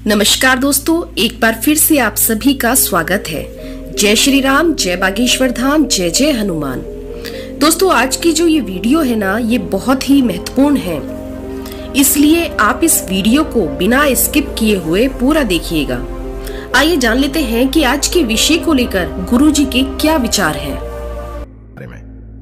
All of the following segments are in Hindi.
नमस्कार दोस्तों, एक बार फिर से आप सभी का स्वागत है। जय श्री राम, जय बागेश्वर धाम, जय जय हनुमान। दोस्तों, आज की जो ये वीडियो है ना, ये बहुत ही महत्वपूर्ण है, इसलिए आप इस वीडियो को बिना स्किप किए हुए पूरा देखिएगा। आइए जान लेते हैं कि आज के विषय को लेकर गुरुजी के क्या विचार हैं।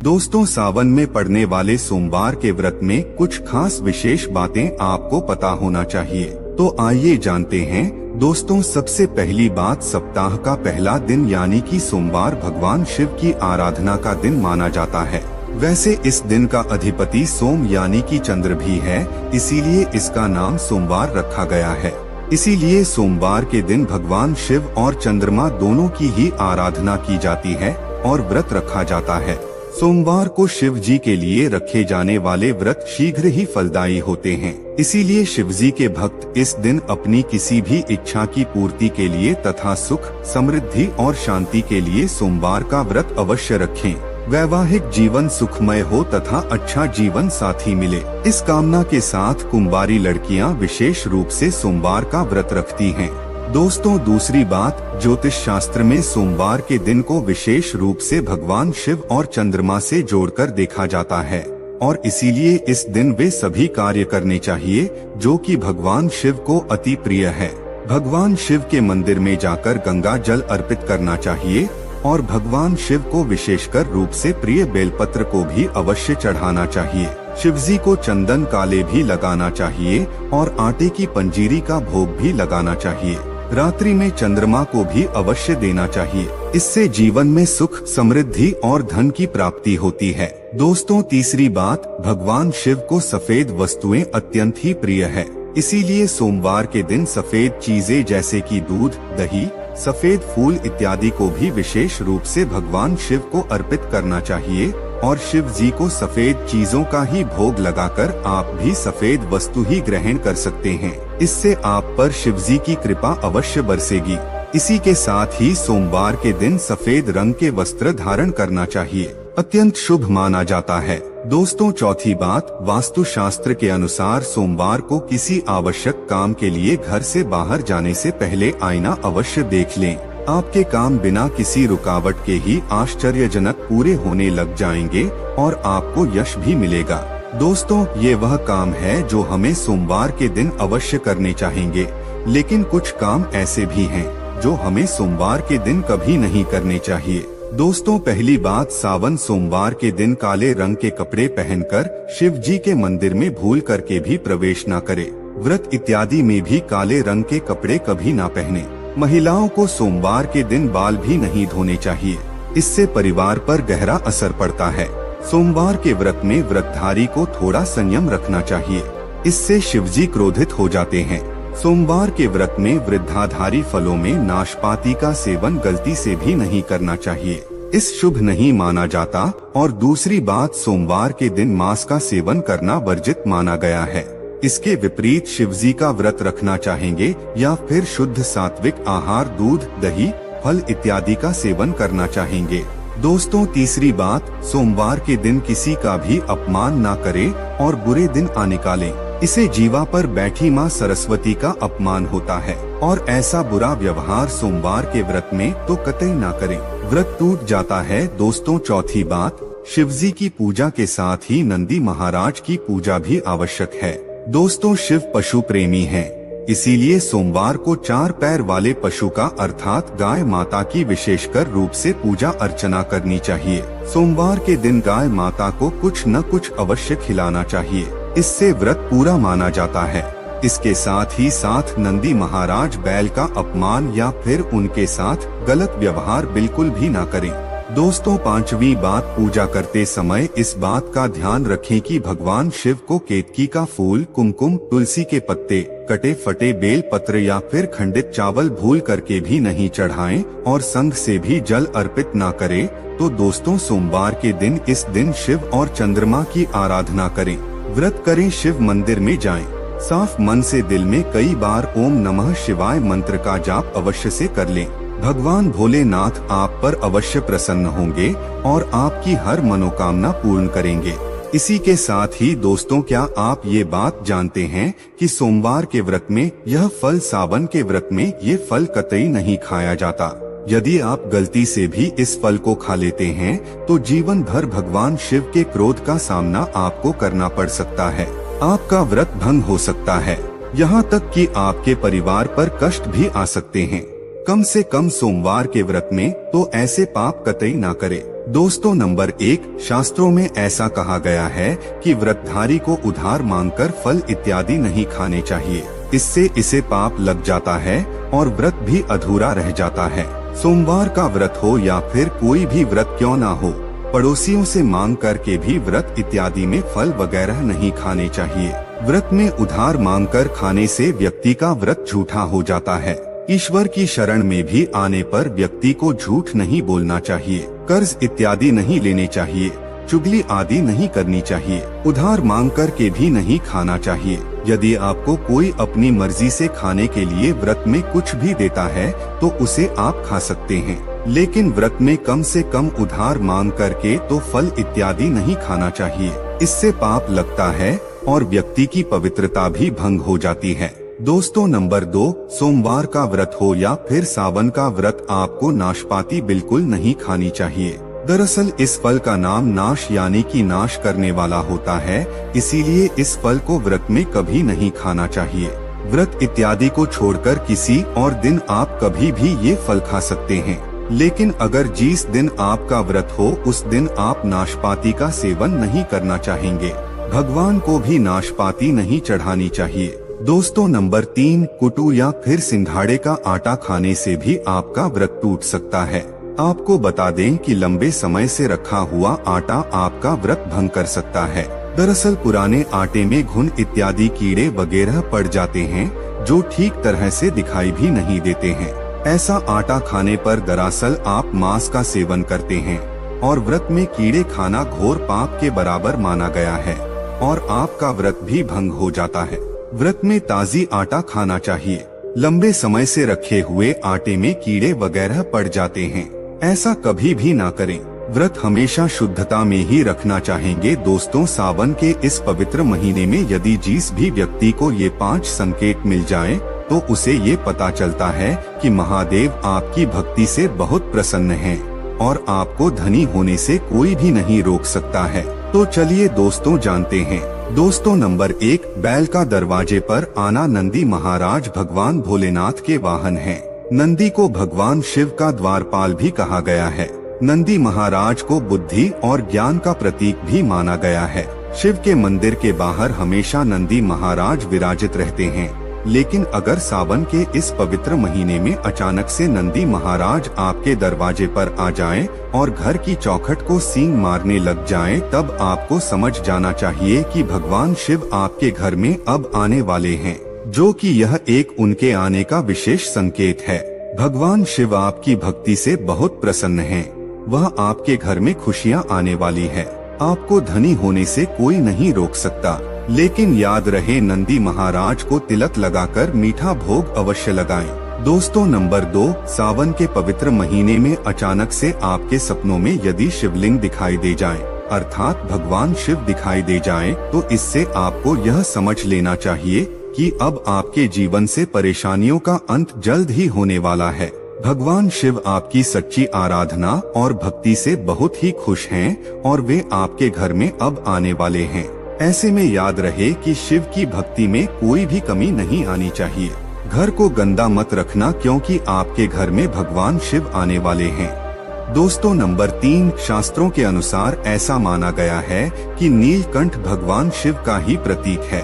दोस्तों, सावन में पड़ने वाले सोमवार के व्रत में कुछ खास विशेष बातें आपको पता होना चाहिए। तो आइए जानते हैं। दोस्तों, सबसे पहली बात, सप्ताह का पहला दिन यानी कि सोमवार भगवान शिव की आराधना का दिन माना जाता है। वैसे इस दिन का अधिपति सोम यानी कि चंद्र भी है, इसीलिए इसका नाम सोमवार रखा गया है। इसीलिए सोमवार के दिन भगवान शिव और चंद्रमा दोनों की ही आराधना की जाती है और व्रत रखा जाता है। सोमवार को शिव जी के लिए रखे जाने वाले व्रत शीघ्र ही फलदायी होते हैं। इसीलिए शिव जी के भक्त इस दिन अपनी किसी भी इच्छा की पूर्ति के लिए तथा सुख, समृद्धि और शांति के लिए सोमवार का व्रत अवश्य रखें। वैवाहिक जीवन सुखमय हो तथा अच्छा जीवन साथी मिले, इस कामना के साथ कुंवारी लड़कियां विशेष रूप से सोमवार का व्रत रखती हैं। दोस्तों, दूसरी बात, ज्योतिष शास्त्र में सोमवार के दिन को विशेष रूप से भगवान शिव और चंद्रमा से जोड़कर देखा जाता है और इसीलिए इस दिन वे सभी कार्य करने चाहिए जो कि भगवान शिव को अति प्रिय है। भगवान शिव के मंदिर में जाकर गंगा जल अर्पित करना चाहिए और भगवान शिव को विशेषकर रूप से प्रिय बेलपत्र को भी अवश्य चढ़ाना चाहिए। शिवजी को चंदन काले भी लगाना चाहिए और आटे की पंजीरी का भोग भी लगाना चाहिए। रात्रि में चंद्रमा को भी अवश्य देना चाहिए। इससे जीवन में सुख, समृद्धि और धन की प्राप्ति होती है। दोस्तों, तीसरी बात, भगवान शिव को सफेद वस्तुएं अत्यंत ही प्रिय है। इसीलिए सोमवार के दिन सफेद चीजें जैसे कि दूध, दही, सफेद फूल इत्यादि को भी विशेष रूप से भगवान शिव को अर्पित करना चाहिए और शिव जी को सफेद चीजों का ही भोग लगाकर आप भी सफेद वस्तु ही ग्रहण कर सकते हैं। इससे आप पर शिव जी की कृपा अवश्य बरसेगी। इसी के साथ ही सोमवार के दिन सफेद रंग के वस्त्र धारण करना चाहिए, अत्यंत शुभ माना जाता है। दोस्तों, चौथी बात, वास्तु शास्त्र के अनुसार सोमवार को किसी आवश्यक काम के लिए घर से बाहर जाने से पहले आईना अवश्य देख लें। आपके काम बिना किसी रुकावट के ही आश्चर्यजनक पूरे होने लग जाएंगे और आपको यश भी मिलेगा। दोस्तों, ये वह काम है जो हमें सोमवार के दिन अवश्य करने चाहेंगे, लेकिन कुछ काम ऐसे भी हैं जो हमें सोमवार के दिन कभी नहीं करने चाहिए। दोस्तों, पहली बात, सावन सोमवार के दिन काले रंग के कपड़े पहनकर शिव जी के मंदिर में भूल करके भी प्रवेश न करें। व्रत इत्यादि में भी काले रंग के कपड़े कभी ना पहने। महिलाओं को सोमवार के दिन बाल भी नहीं धोने चाहिए, इससे परिवार पर गहरा असर पड़ता है। सोमवार के व्रत में व्रतधारी को थोड़ा संयम रखना चाहिए, इससे शिवजी क्रोधित हो जाते हैं। सोमवार के व्रत में वृद्धाधारी फलों में नाशपाती का सेवन गलती से भी नहीं करना चाहिए, इस शुभ नहीं माना जाता। और दूसरी बात, सोमवार के दिन मांस का सेवन करना वर्जित माना गया है। इसके विपरीत शिवजी का व्रत रखना चाहेंगे या फिर शुद्ध सात्विक आहार, दूध, दही, फल इत्यादि का सेवन करना चाहेंगे। दोस्तों, तीसरी बात, सोमवार के दिन किसी का भी अपमान ना करें और बुरे दिन आ निकालें। इसे जीवा पर बैठी माँ सरस्वती का अपमान होता है और ऐसा बुरा व्यवहार सोमवार के व्रत में तो कतई ना करें, व्रत टूट जाता है। दोस्तों, चौथी बात, शिवजी की पूजा के साथ ही नंदी महाराज की पूजा भी आवश्यक है। दोस्तों, शिव पशु प्रेमी हैं, इसीलिए सोमवार को 4 पैर वाले पशु का अर्थात गाय माता की विशेषकर रूप से पूजा अर्चना करनी चाहिए। सोमवार के दिन गाय माता को कुछ न कुछ अवश्य खिलाना चाहिए, इससे व्रत पूरा माना जाता है। इसके साथ ही साथ नंदी महाराज बैल का अपमान या फिर उनके साथ गलत व्यवहार बिल्कुल भी ना करें। दोस्तों, पांचवी बात, पूजा करते समय इस बात का ध्यान रखें कि भगवान शिव को केतकी का फूल, कुमकुम, तुलसी के पत्ते, कटे फटे बेल पत्र या फिर खंडित चावल भूल करके भी नहीं चढ़ाएं और संग से भी जल अर्पित ना करें। तो दोस्तों, सोमवार के दिन इस दिन शिव और चंद्रमा की आराधना करें, व्रत करें, शिव मंदिर में जाएं, साफ मन से दिल में कई बार ओम नमः शिवाय मंत्र का जाप अवश्य से कर लें। भगवान भोलेनाथ आप पर अवश्य प्रसन्न होंगे और आपकी हर मनोकामना पूर्ण करेंगे। इसी के साथ ही दोस्तों, क्या आप ये बात जानते हैं कि सोमवार के व्रत में यह फल, सावन के व्रत में ये फल कतई नहीं खाया जाता। यदि आप गलती से भी इस फल को खा लेते हैं तो जीवन भर भगवान शिव के क्रोध का सामना आपको करना पड़ सकता है। आपका व्रत भंग हो सकता है, यहाँ तक कि आपके परिवार पर कष्ट भी आ सकते हैं। कम से कम सोमवार के व्रत में तो ऐसे पाप कतई ना करें। दोस्तों, नंबर 1, शास्त्रों में ऐसा कहा गया है कि व्रतधारी को उधार मांगकर फल इत्यादि नहीं खाने चाहिए। इससे इसे पाप लग जाता है और व्रत भी अधूरा रह जाता है। सोमवार का व्रत हो या फिर कोई भी व्रत क्यों ना हो, पड़ोसियों से मांग करके भी व्रत इत्यादि में फल वगैरह नहीं खाने चाहिए। व्रत में उधार मांगकर खाने से व्यक्ति का व्रत झूठा हो जाता है। ईश्वर की शरण में भी आने पर व्यक्ति को झूठ नहीं बोलना चाहिए, कर्ज इत्यादि नहीं लेने चाहिए, चुगली आदि नहीं करनी चाहिए, उधार मांग कर के भी नहीं खाना चाहिए। यदि आपको कोई अपनी मर्जी से खाने के लिए व्रत में कुछ भी देता है तो उसे आप खा सकते हैं, लेकिन व्रत में कम से कम उधार मांग करके तो फल इत्यादि नहीं खाना चाहिए। इससे पाप लगता है और व्यक्ति की पवित्रता भी भंग हो जाती है। दोस्तों, नंबर 2, सोमवार का व्रत हो या फिर सावन का व्रत, आपको नाशपाती बिल्कुल नहीं खानी चाहिए। दरअसल इस फल का नाम नाश यानी कि नाश करने वाला होता है, इसीलिए इस फल को व्रत में कभी नहीं खाना चाहिए। व्रत इत्यादि को छोड़कर किसी और दिन आप कभी भी ये फल खा सकते हैं, लेकिन अगर जिस दिन आपका व्रत हो उस दिन आप नाशपाती का सेवन नहीं करना चाहेंगे। भगवान को भी नाशपाती नहीं चढ़ानी चाहिए। दोस्तों, नंबर 3, कुटू या फिर सिंघाड़े का आटा खाने से भी आपका व्रत टूट सकता है। आपको बता दें कि लंबे समय से रखा हुआ आटा आपका व्रत भंग कर सकता है। दरअसल पुराने आटे में घुन इत्यादि कीड़े वगैरह पड़ जाते हैं जो ठीक तरह से दिखाई भी नहीं देते हैं। ऐसा आटा खाने पर दरअसल आप मांस का सेवन करते हैं और व्रत में कीड़े खाना घोर पाप के बराबर माना गया है और आपका व्रत भी भंग हो जाता है। व्रत में ताजी आटा खाना चाहिए। लंबे समय से रखे हुए आटे में कीड़े वगैरह पड़ जाते हैं, ऐसा कभी भी ना करें। व्रत हमेशा शुद्धता में ही रखना चाहेंगे। दोस्तों, सावन के इस पवित्र महीने में यदि जिस भी व्यक्ति को ये 5 संकेत मिल जाएं, तो उसे ये पता चलता है कि महादेव आपकी भक्ति से बहुत प्रसन्न हैं और आपको धनी होने से कोई भी नहीं रोक सकता है। तो चलिए दोस्तों जानते हैं। दोस्तों, नंबर 1, बैल का दरवाजे पर आना। नंदी महाराज भगवान भोलेनाथ के वाहन हैं। नंदी को भगवान शिव का द्वारपाल भी कहा गया है। नंदी महाराज को बुद्धि और ज्ञान का प्रतीक भी माना गया है। शिव के मंदिर के बाहर हमेशा नंदी महाराज विराजित रहते हैं, लेकिन अगर सावन के इस पवित्र महीने में अचानक से नंदी महाराज आपके दरवाजे पर आ जाएं और घर की चौखट को सींग मारने लग जाएं, तब आपको समझ जाना चाहिए कि भगवान शिव आपके घर में अब आने वाले हैं, जो कि यह एक उनके आने का विशेष संकेत है। भगवान शिव आपकी भक्ति से बहुत प्रसन्न हैं। वह आपके घर में खुशियाँ आने वाली है। आपको धनी होने से कोई नहीं रोक सकता, लेकिन याद रहे नंदी महाराज को तिलक लगाकर मीठा भोग अवश्य लगाएं। दोस्तों, नंबर 2, सावन के पवित्र महीने में अचानक से आपके सपनों में यदि शिवलिंग दिखाई दे जाए, अर्थात भगवान शिव दिखाई दे जाए, तो इससे आपको यह समझ लेना चाहिए कि अब आपके जीवन से परेशानियों का अंत जल्द ही होने वाला है। भगवान शिव आपकी सच्ची आराधना और भक्ति से बहुत ही खुश हैं और वे आपके घर में अब आने वाले हैं। ऐसे में याद रहे कि शिव की भक्ति में कोई भी कमी नहीं आनी चाहिए। घर को गंदा मत रखना, क्योंकि आपके घर में भगवान शिव आने वाले हैं। दोस्तों, नंबर 3, शास्त्रों के अनुसार ऐसा माना गया है कि नीलकंठ भगवान शिव का ही प्रतीक है।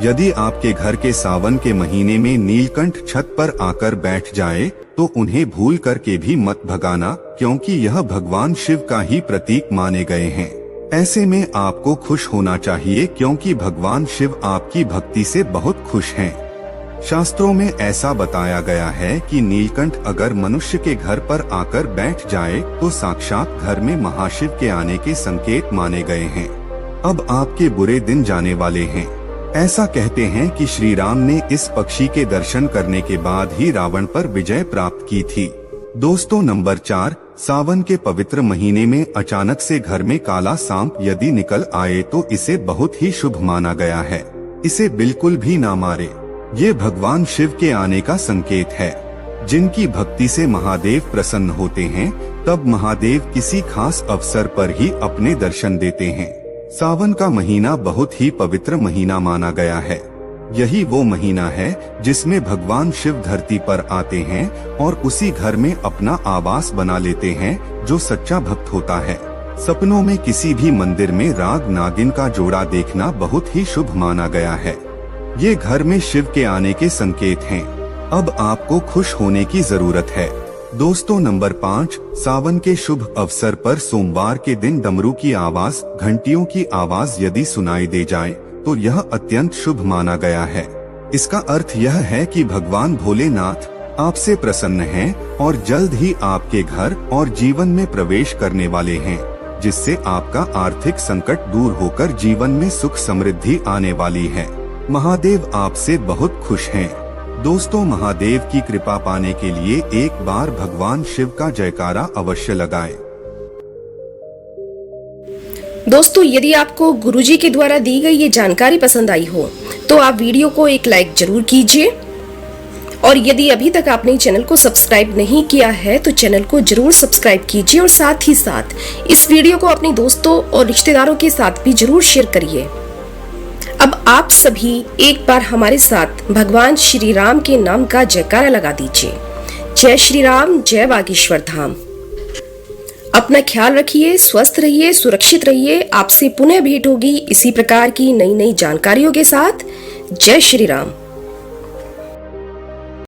यदि आपके घर के सावन के महीने में नीलकंठ छत पर आकर बैठ जाए, तो उन्हें भूल करके भी मत भगाना, क्योंकि यह भगवान शिव का ही प्रतीक माने गए हैं। ऐसे में आपको खुश होना चाहिए, क्योंकि भगवान शिव आपकी भक्ति से बहुत खुश हैं। शास्त्रों में ऐसा बताया गया है कि नीलकंठ अगर मनुष्य के घर पर आकर बैठ जाए तो साक्षात घर में महाशिव के आने के संकेत माने गए हैं। अब आपके बुरे दिन जाने वाले हैं। ऐसा कहते हैं कि श्री राम ने इस पक्षी के दर्शन करने के बाद ही रावण पर विजय प्राप्त की थी। दोस्तों, नंबर 4, सावन के पवित्र महीने में अचानक से घर में काला सांप यदि निकल आए तो इसे बहुत ही शुभ माना गया है। इसे बिल्कुल भी ना मारे। ये भगवान शिव के आने का संकेत है। जिनकी भक्ति से महादेव प्रसन्न होते हैं, तब महादेव किसी खास अवसर पर ही अपने दर्शन देते हैं। सावन का महीना बहुत ही पवित्र महीना माना गया है। यही वो महीना है जिसमें भगवान शिव धरती पर आते हैं और उसी घर में अपना आवास बना लेते हैं जो सच्चा भक्त होता है। सपनों में किसी भी मंदिर में राग नागिन का जोड़ा देखना बहुत ही शुभ माना गया है। ये घर में शिव के आने के संकेत हैं। अब आपको खुश होने की जरूरत है। दोस्तों, नंबर 5, सावन के शुभ अवसर पर सोमवार के दिन डमरू की आवाज, घंटियों की आवाज यदि सुनाई दे जाए तो यह अत्यंत शुभ माना गया है। इसका अर्थ यह है कि भगवान भोलेनाथ आपसे प्रसन्न हैं और जल्द ही आपके घर और जीवन में प्रवेश करने वाले हैं, जिससे आपका आर्थिक संकट दूर होकर जीवन में सुख समृद्धि आने वाली है। महादेव आपसे बहुत खुश हैं। दोस्तों, महादेव की कृपा पाने के लिए एक बार भगवान शिव का जयकारा अवश्य लगाएं। दोस्तों, यदि आपको गुरुजी के द्वारा दी गई ये जानकारी पसंद आई हो तो आप वीडियो को एक लाइक जरूर कीजिए, और यदि अभी तक आपने चैनल को सब्सक्राइब नहीं किया है तो चैनल को जरूर सब्सक्राइब कीजिए, और साथ ही साथ इस वीडियो को अपने दोस्तों और रिश्तेदारों के साथ भी जरूर शेयर करिए। अब आप सभी एक बार हमारे साथ भगवान श्री राम के नाम का जयकारा लगा दीजिए। जय श्री राम, जय बागेश्वर धाम। अपना ख्याल रखिए, स्वस्थ रहिए, सुरक्षित रहिए। आपसे पुनः भेंट होगी इसी प्रकार की नई नई जानकारियों के साथ। जय श्री राम।